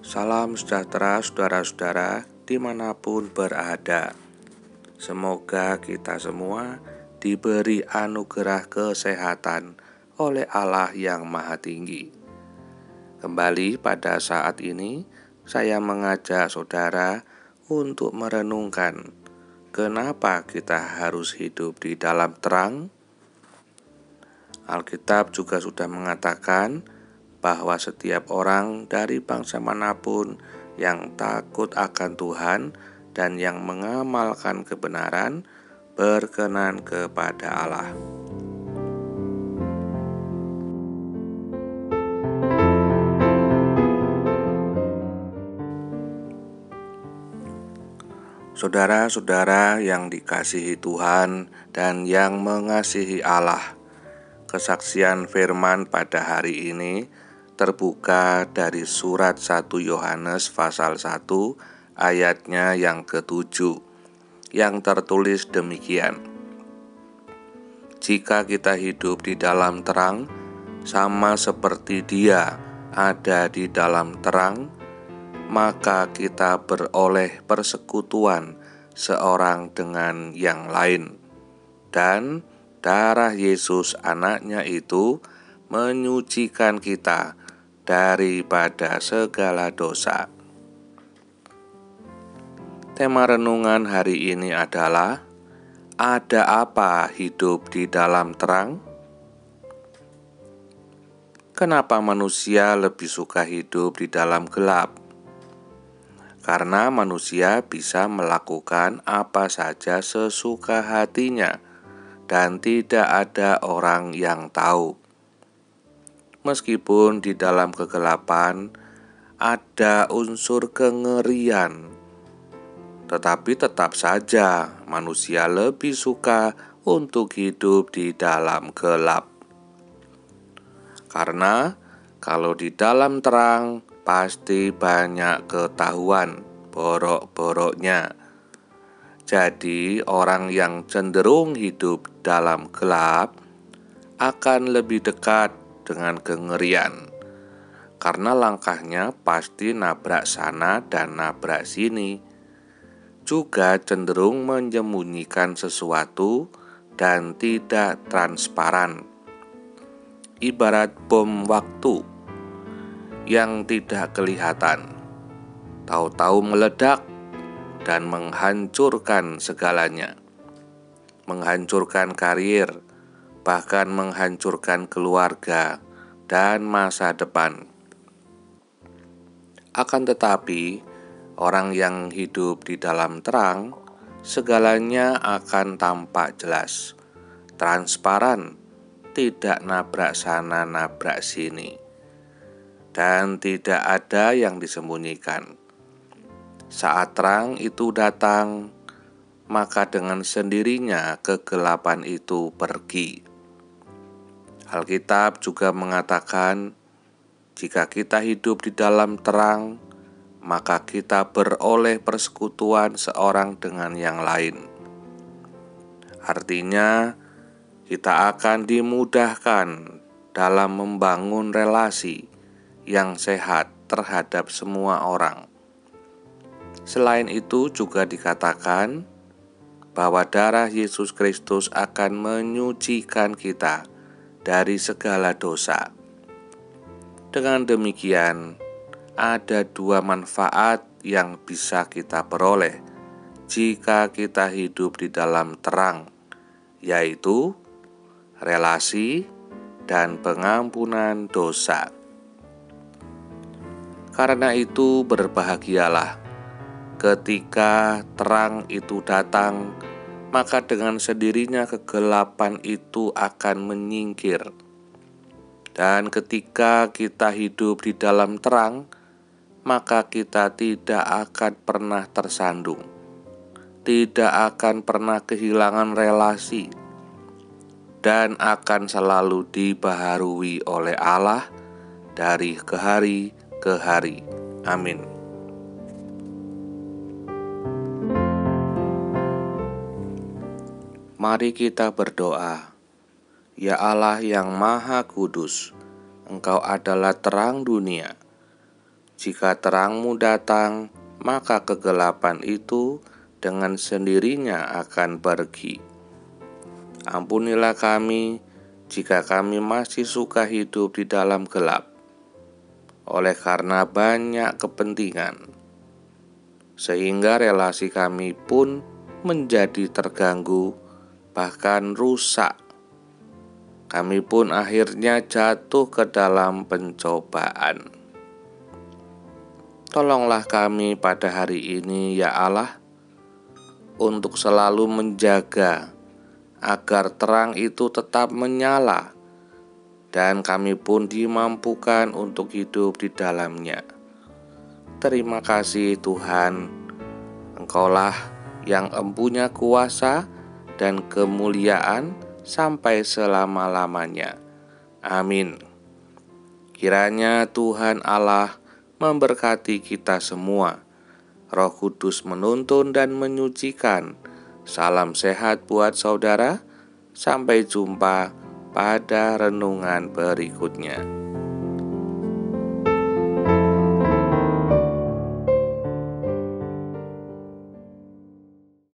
Salam sejahtera saudara-saudara dimanapun berada. Semoga kita semua diberi anugerah kesehatan oleh Allah yang Maha Tinggi. Kembali pada saat ini, saya mengajak saudara untuk merenungkan kenapa kita harus hidup di dalam terang. Alkitab juga sudah mengatakan bahwa setiap orang dari bangsa manapun yang takut akan Tuhan dan yang mengamalkan kebenaran berkenan kepada Allah. Saudara-saudara yang dikasihi Tuhan dan yang mengasihi Allah, kesaksian firman pada hari ini terbuka dari surat 1 Yohanes pasal 1 ayatnya yang ke-7 yang tertulis demikian. Jika kita hidup di dalam terang, sama seperti Dia ada di dalam terang, maka kita beroleh persekutuan seorang dengan yang lain. Dan darah Yesus anaknya itu menyucikan kita daripada segala dosa. Tema renungan hari ini adalah, ada apa hidup di dalam terang? Kenapa manusia lebih suka hidup di dalam gelap? Karena manusia bisa melakukan apa saja sesuka hatinya dan tidak ada orang yang tahu. Meskipun di dalam kegelapan ada unsur kengerian, tetapi tetap saja manusia lebih suka untuk hidup di dalam gelap. Karena kalau di dalam terang pasti banyak ketahuan borok-boroknya. Jadi orang yang cenderung hidup dalam gelap akan lebih dekat dengan kengerian, karena langkahnya pasti nabrak sana dan nabrak sini. Juga cenderung menyembunyikan sesuatu dan tidak transparan. Ibarat bom waktu yang tidak kelihatan, tahu-tahu meledak dan menghancurkan segalanya. Menghancurkan karir, bahkan menghancurkan keluarga dan masa depan. Akan tetapi, orang yang hidup di dalam terang, segalanya akan tampak jelas, transparan, tidak nabrak sana nabrak sini, dan tidak ada yang disembunyikan. Saat terang itu datang, maka dengan sendirinya kegelapan itu pergi. Alkitab juga mengatakan, jika kita hidup di dalam terang, maka kita beroleh persekutuan seorang dengan yang lain. Artinya, kita akan dimudahkan dalam membangun relasi yang sehat terhadap semua orang. Selain itu juga dikatakan bahwa darah Yesus Kristus akan menyucikan kita dari segala dosa. Dengan demikian, ada dua manfaat yang bisa kita peroleh jika kita hidup di dalam terang, yaitu relasi dan pengampunan dosa. Karena itu berbahagialah ketika terang itu datang, maka dengan sendirinya kegelapan itu akan menyingkir. Dan ketika kita hidup di dalam terang, maka kita tidak akan pernah tersandung, tidak akan pernah kehilangan relasi, dan akan selalu dibaharui oleh Allah dari hari ke hari. Amin. Mari kita berdoa. Ya Allah yang Maha Kudus, Engkau adalah terang dunia. Jika terangmu datang, maka kegelapan itu dengan sendirinya akan pergi. Ampunilah kami jika kami masih suka hidup di dalam gelap, oleh karena banyak kepentingan, sehingga relasi kami pun menjadi terganggu, bahkan rusak. Kami pun akhirnya jatuh ke dalam pencobaan. Tolonglah kami pada hari ini, ya Allah, untuk selalu menjaga agar terang itu tetap menyala dan kami pun dimampukan untuk hidup di dalamnya. Terima kasih Tuhan, Engkaulah yang empunya kuasa dan kemuliaan sampai selama-lamanya. Amin. Kiranya Tuhan Allah memberkati kita semua. Roh Kudus menuntun dan menyucikan. Salam sehat buat saudara. Sampai jumpa pada renungan berikutnya.